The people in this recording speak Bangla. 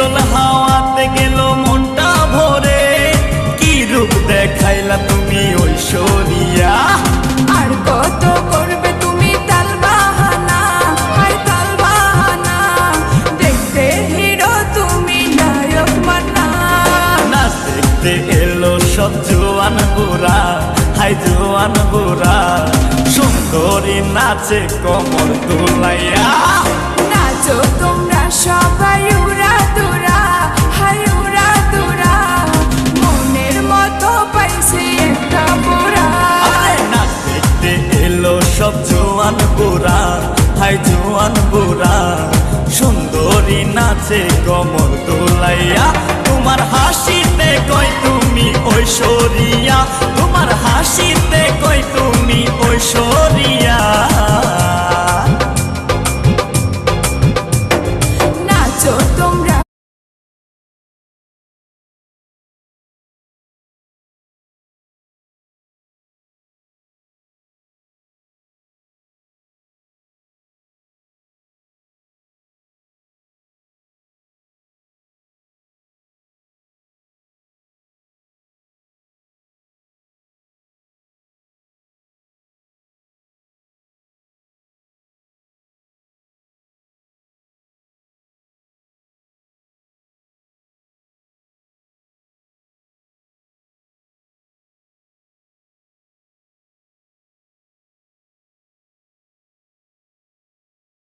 শীতল হাওয়াতে গেল মনটা ভরে, কি রূপ দেখাইলা তুমি ঐশ্বরিয়া। আর কত করবে তুমি তাল বাহানা, হায় তাল বাহানা, দেখতে হিরো তুমি নায়ক মান্না। নাচ দেখতে এলো সব জোয়ান বুড়া, হাই জোয়ান বুড়া, সুন্দরী নাচে কমর দুলাইয়া। নাচো তোমরা সবাই উড়া দুরা, হায় উড়া দুরা, মনের মতো পাইছে একটা বুড়া। নাচ দেখতে এলো সব জোয়ান বুড়া, হাই জোয়ান বুড়া, সুন্দরী নাচে কমর দোলাইয়া। তোমার হাসিতে কই তুমি ঐশ্বরিয়া, তোমার হাসিতে কই তুমি ঐশ্বরিয়া।